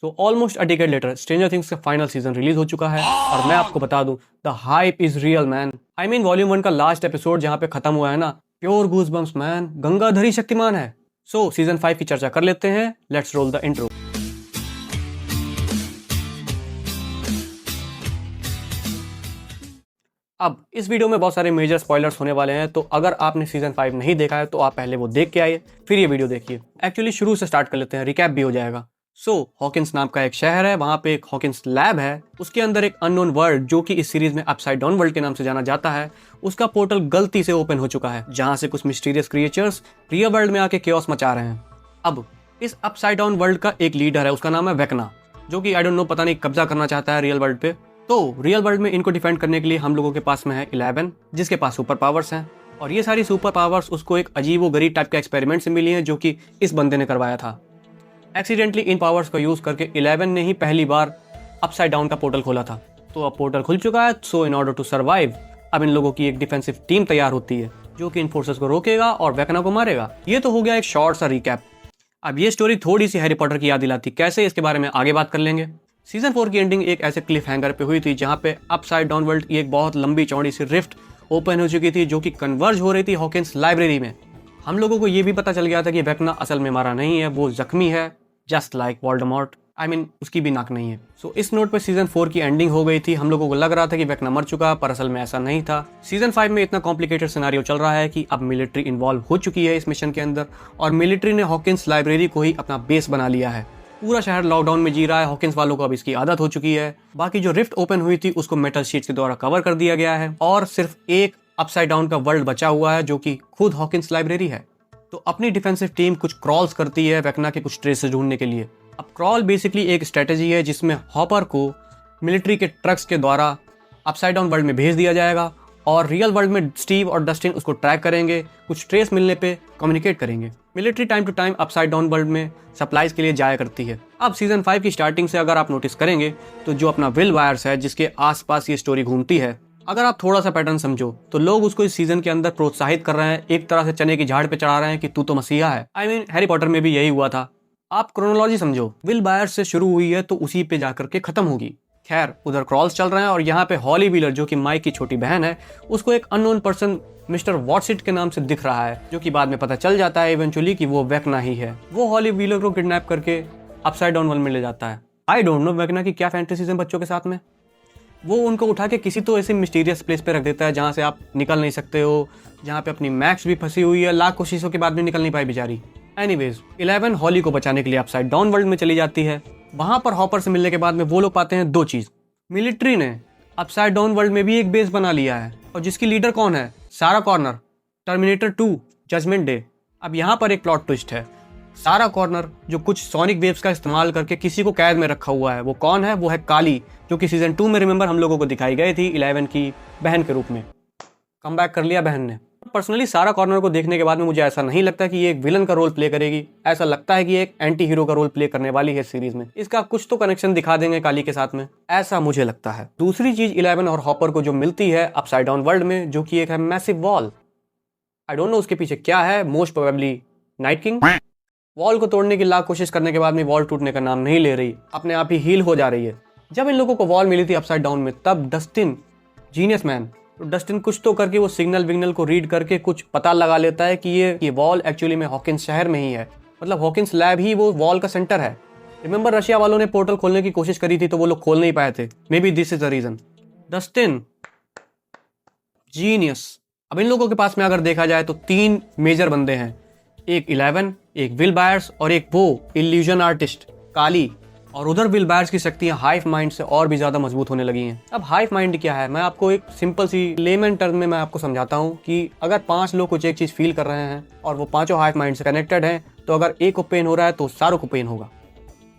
So almost a decade later stranger things का final season release हो चुका है और मैं आपको बता दूं the hype is real man. I mean volume 1 का लास्ट एपिसोड जहां पे खत्म हुआ है ना, pure goosebumps man, Gangadhari Shaktimaan है। सो सीजन 5 की चर्चा कर लेते हैं। Let's roll the intro. अब इस वीडियो में बहुत सारे मेजर स्पॉयलर्स होने वाले हैं, तो अगर आपने सीजन 5 नहीं देखा है तो आप पहले वो देख के आइए, फिर ये वीडियो देखिए। एक्चुअली शुरू से स्टार्ट कर लेते हैं, रिकैप भी हो जाएगा। हॉकिंस नाम का एक शहर है, वहां पे एक हॉकिंस लैब है, उसके अंदर एक अननोन वर्ल्ड जो कि इस सीरीज में अपसाइड डाउन वर्ल्ड के नाम से जाना जाता है, उसका पोर्टल गलती से ओपन हो चुका है, जहां से कुछ मिस्टीरियस क्रिएचर्स रियल वर्ल्ड में आके केओस मचा रहे हैं। अब इस अपसाइड डाउन वर्ल्ड का एक लीडर है, उसका नाम है वेकना, जो कि आई डोंट नो, पता नहीं कब्जा करना चाहता है रियल वर्ल्ड पे। तो रियल वर्ल्ड में इनको डिफेंड करने के लिए हम लोगों के पास में है 11, जिसके पास सुपर पावर्स हैं, और ये सारी सुपर पावर्स उसको एक अजीबो गरीब टाइप के एक्सपेरिमेंट से मिली हैं, जो कि इस बंदे ने करवाया था। एक्सीडेंटली इन पावर्स का यूज करके 11 ने ही पहली बार अपसाइड डाउन का पोर्टल खोला था। तो अब पोर्टल खुल चुका है, सो इन ऑर्डर टू सर्वाइव अब इन लोगों की एक डिफेंसिव टीम तैयार होती है, जो कि इन फोर्सेस को रोकेगा और वेकना को मारेगा। ये तो हो गया एक शॉर्ट सा रिकैप। अब ये स्टोरी थोड़ी सी हैरी पॉटर की याद दिलाती, कैसे, इसके बारे में आगे बात कर लेंगे। सीजन 4 की एंडिंग एक ऐसे क्लिफ हैंगर पे हुई थी, जहां पे अपसाइड डाउन वर्ल्ड की एक बहुत लंबी चौड़ी सी रिफ्ट ओपन हो चुकी थी, जो कि कन्वर्ज हो रही थी हॉकिंस लाइब्रेरी में। हम लोगों को ये भी पता चल गया था कि वेकना असल में मारा नहीं है, वो जख्मी है, just like Voldemort. I mean उसकी भी नाक नहीं है। इस नोट पे सीजन 4 की एंडिंग हो गई थी। हम लोगों को लग रहा था कि वेकना मर चुका, पर असल में ऐसा नहीं था। सीजन 5 में इतना कॉम्प्लिकेटेड सिनेरियो चल रहा है कि अब मिलिट्री इन्वॉल्व हो चुकी है इस मिशन के अंदर, और मिलिट्री ने हॉकिंस लाइब्रेरी को ही अपना बेस बना लिया है। पूरा शहर लॉकडाउन में जी रहा है, हॉकिंस वालों को अब इसकी आदत हो चुकी है। बाकी जो रिफ्ट ओपन हुई थी उसको मेटल शीट्स के द्वारा कवर कर दिया गया है, और सिर्फ एक अपसाइड डाउन का वर्ल्ड बचा हुआ है, जो कि खुद हॉकिंस लाइब्रेरी है। तो अपनी डिफेंसिव टीम कुछ क्रॉल्स करती है वेकना के कुछ ट्रेसेस ढूंढने के लिए। अब क्रॉल बेसिकली एक स्ट्रेटेजी है जिसमें हॉपर को मिलिट्री के ट्रक्स के द्वारा अपसाइड डाउन वर्ल्ड में भेज दिया जाएगा, और रियल वर्ल्ड में स्टीव और डस्टिन उसको ट्रैक करेंगे, कुछ ट्रेस मिलने पे कम्युनिकेट करेंगे। Military time to time upside down world में सप्लाईज के लिए जाया करती है। अब सीजन 5 की स्टार्टिंग से अगर आप नोटिस करेंगे तो जो अपना विल वायर्स है, जिसके आसपास ये स्टोरी घूमती है, अगर आप थोड़ा सा पैटर्न समझो तो लोग उसको इस सीजन के अंदर प्रोत्साहित कर रहे हैं, एक तरह से चने की झाड़ पे चढ़ा रहे हैं कि तू तो मसीहा है। आई मीन हैरी पॉटर में भी यही हुआ था। आप क्रोनोलॉजी समझो, विल बायर्स से शुरू हुई है तो उसी पे जाकर के खत्म होगी। खैर, उधर क्रॉल्स चल रहे हैं, और यहाँ पे हॉली व्हीलर, जो कि माइक की छोटी बहन है, उसको एक अननोन पर्सन मिस्टर वॉटसिट के नाम से दिख रहा है, जो कि बाद में पता चल जाता है इवेंचुअली कि वो वेकना ही है। वो हॉली व्हीलर को किडनैप करके अपसाइड डाउन वर्ल्ड में ले जाता है। आई डोंट नो वेकना की क्या फैंटेसीज है बच्चों के साथ में। वो उनको उठा के किसी तो ऐसे मिस्टीरियस प्लेस पे रख देता है जहाँ से आप निकल नहीं सकते हो, जहाँ पे अपनी मैक्स भी फंसी हुई है, लाख कोशिशों के बाद भी निकल नहीं पाई बेचारी। एनीवेज, 11 हॉली को बचाने के लिए अपसाइड डाउन वर्ल्ड में चली जाती है। वहां पर हॉपर से मिलने के बाद में वो लोग पाते हैं दो चीज। मिलिट्री ने अपसाइड डाउन वर्ल्ड में भी एक बेस बना लिया है, और जिसकी लीडर कौन है? सारा कॉर्नर, टर्मिनेटर 2 जजमेंट डे। अब यहाँ पर एक प्लॉट ट्विस्ट है। सारा कॉर्नर, जो कुछ सोनिक वेव्स का इस्तेमाल करके किसी को कैद में रखा हुआ है, वो कौन है? वो है काली, जो कि सीजन 2 में रिमेंबर हम लोगों को दिखाई गई थी 11 की बहन के रूप में। कम बैक कर लिया बहन ने। पर्सनली सारा कॉर्नर को देखने के बाद में मुझे ऐसा नहीं लगता कि ये एक विलन का रोल प्ले करेगी। ऐसा लगता है कि एक एंटी हीरो का रोल प्ले करने वाली है सीरीज में। इसका कुछ तो कनेक्शन दिखा देंगे काली के साथ में, ऐसा मुझे लगता है। दूसरी चीज 11 और हॉपर को जो मिलती है अपसाइड डाउन वर्ल्ड में, जो कि एक है massive wall. I don't know उसके पीछे क्या है, most probably night king. Wall को तोड़ने की लाख कोशिश करने के बाद में वॉल टूटने का नाम नहीं ले रही, अपने आप ही हील हो जा रही है। जब इन लोगों को वॉल मिली थी अपसाइड डाउन में, तब डस्टिन, जीनियस मैन, तो डस्टिन कुछ तो करके वो सिग्नल विग्नल को रीड करके कुछ पता लगा लेता है कि ये वॉल एक्चुअली में हॉकिंस शहर में ही है। मतलब हॉकिंस लैब ही वो वॉल का सेंटर है। रिमेंबर रशिया वालों ने पोर्टल खोलने की कोशिश करी थी, तो वो लोग खोल नहीं पाए थे। Maybe this is the reason. Dustin, genius. अब इन लोगों के पास में अगर देखा जाए तो 3 मेजर बंदे हैं, एक 11, एक विल बायर्स, और एक वो इल्यूजन आर्टिस्ट काली। और उधर विल बायर्स की शक्तियां हाइव माइंड से और भी ज्यादा मजबूत होने लगी हैं। अब हाइव माइंड क्या है, मैं आपको एक सिंपल सी लेमन टर्म में मैं आपको समझाता हूँ कि अगर 5 लोग कुछ एक चीज फील कर रहे हैं और वो पांचों हाइव माइंड से कनेक्टेड हैं, तो अगर एक को पेन हो रहा है तो सारों को पेन होगा।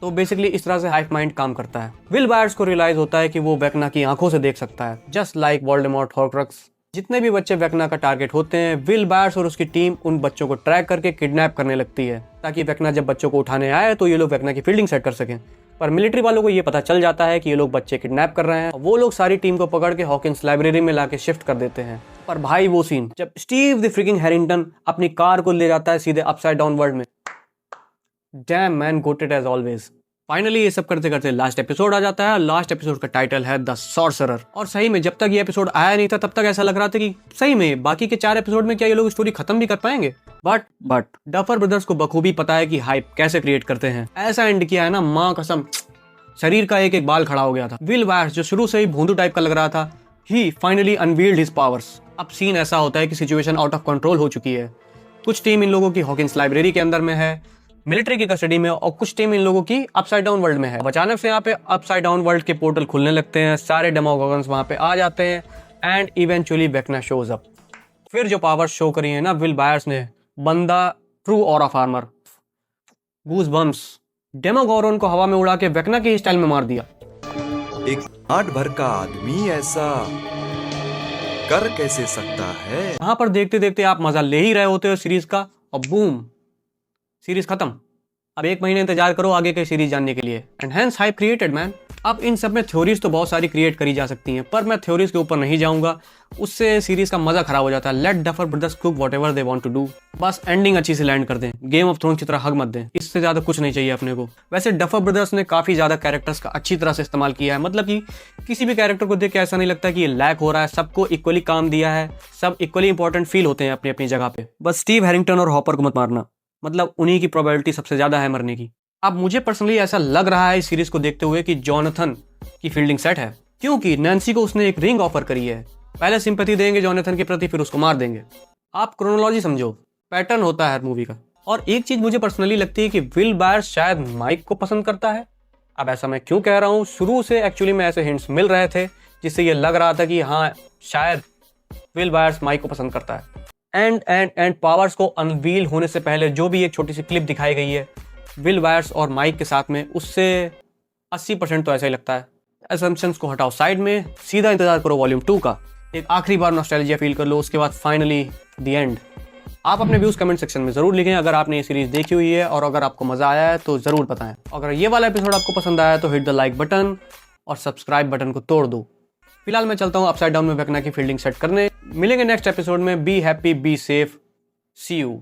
तो बेसिकली इस तरह से हाइव माइंड काम करता है। विल बायर्स को रियलाइज होता है कि वो वेकना की आंखों से देख सकता है, जस्ट लाइक वोल्डेमॉर्ट हॉर्क्रक्स। जितने भी बच्चे वेकना का टारगेट होते हैं, विल बायर्स और उसकी टीम उन बच्चों को ट्रैक करके किडनैप करने लगती है, ताकि वेकना जब बच्चों को उठाने आए तो ये लोग वेकना की फील्डिंग सेट कर सकें। पर मिलिट्री वालों को ये पता चल जाता है कि ये लोग बच्चे किडनैप कर रहे हैं। वो लोग सारी टीम को पकड़ के हॉकिंस लाइब्रेरी में लाके शिफ्ट कर देते हैं। पर भाई वो सीन जब स्टीव द फ्रिकिंग हैरिंगटन अपनी कार को ले जाता है सीधे अपसाइड डाउन वर्ल्ड में, damn man, goated as always. Finally ये सब करते करते लास्ट एपिसोड आ जाता है। लास्ट एपिसोड का टाइटल है द सॉर्सरर। और सही में जब तक ये एपिसोड आया नहीं था तब तक ऐसा लग रहा था कि सही में बाकी के 4 एपिसोड में क्या ये लोग स्टोरी खत्म भी कर पाएंगे। बट डफर ब्रदर्स को बखूबी पता है कि हाइप कैसे क्रिएट करते हैं। ऐसा एंड किया है ना, माँ कसम शरीर का एक एक बाल खड़ा हो गया था। विल बायर्स जो शुरू से ही भोंदू टाइप का लग रहा था, ही फाइनली अनवील्ड हिज पावर्स। अब सीन ऐसा होता है कि सिचुएशन आउट ऑफ कंट्रोल हो चुकी है। कुछ टीम इन लोगों की हॉकिंस लाइब्रेरी के अंदर में है, मिलिट्री की कस्टडी में, और कुछ टीम इन लोगों की अपसाइड डाउन वर्ल्ड में है। अचानक से यहाँ पे अपसाइड डाउन वर्ल्ड के पोर्टल खुलने लगते हैं, सारे डेमोगोगन्स वहां पे आ जाते हैं and eventually Vecna shows up. फिर जो पावर शो करी है ना विल बायर्स ने, बंदा ट्रू और ऑफ आर्मर, गूज बम्स, डेमोगोरन को हवा में उड़ा के वेकना के स्टाइल में मार दिया। एक आठ भर का आदमी ऐसा कर कैसे सकता है। यहाँ पर देखते देखते आप मजा ले ही रहे होते हो सीरीज का, और बूम सीरीज खत्म। अब 1 महीने इंतजार करो आगे के सीरीज जानने के लिए। And hence hype created man. अब इन सब में थ्योरीज तो बहुत सारी क्रिएट करी जा सकती हैं, पर मैं थ्योरीज के ऊपर नहीं जाऊंगा, उससे सीरीज का मजा खराब हो जाता है। Let Duffer Brothers cook whatever they want to do. बस एंडिंग अच्छी से लैंड कर दें, गेम ऑफ थ्रोन्स की तरह हग मत दें, इससे ज्यादा कुछ नहीं चाहिए अपने को। वैसे डफर ब्रदर्स ने काफी ज्यादा कैरेक्टर्स का अच्छी तरह से इस्तेमाल किया है, मतलब कि किसी भी कैरेक्टर को देख के ऐसा नहीं लगता कि ये लैक हो रहा है। सबको इक्वली काम दिया है, सब इक्वली इंपॉर्टेंट फील होते हैं अपनी अपनी जगह पे। बस स्टीव हैरिंगटन और हॉपर को मत मारना, मतलब उन्हीं की प्रोबेबिलिटी सबसे ज्यादा है मरने की। अब मुझे पर्सनली ऐसा लग रहा है इस सीरीज को देखते हुए कि जॉनथन की फील्डिंग सेट है, क्योंकि नैन्सी को उसने एक रिंग ऑफर करी है। पहले सिंपैथी देंगे जॉनथन के प्रति, फिर उसको मार देंगे। आप क्रोनोलॉजी समझो, पैटर्न होता है हर मूवी का। और एक चीज मुझे पर्सनली लगती है कि विल बायर्स शायद माइक को पसंद करता है। अब ऐसा मैं क्यों कह रहा हूँ, शुरू से एक्चुअली में ऐसे हिंट्स मिल रहे थे जिससे ये लग रहा था कि हाँ शायद विल बायर्स माइक को पसंद करता है। एंड पावर्स को अनवील होने से पहले जो भी एक छोटी सी क्लिप दिखाई गई है विल बायर्स और माइक के साथ में, उससे 80% तो ऐसा ही लगता है। असम्पशंस को हटाओ साइड में, सीधा इंतजार करो वॉल्यूम 2 का। एक आखिरी बार नॉस्टैल्जिया फील कर लो, उसके बाद फाइनली द एंड। आप अपने व्यूज कमेंट सेक्शन में जरूर लिखें अगर आपने ये सीरीज देखी हुई है, और अगर आपको मजा आया है तो जरूर बताएं। अगर ये वाला एपिसोड आपको पसंद आया तो हिट द लाइक बटन और सब्सक्राइब बटन को तोड़ दो। फिलहाल मैं चलता हूँ अपसाइड डाउन में वेकना की फील्डिंग सेट करने। मिलेंगे नेक्स्ट एपिसोड में। Be happy, be safe, see you.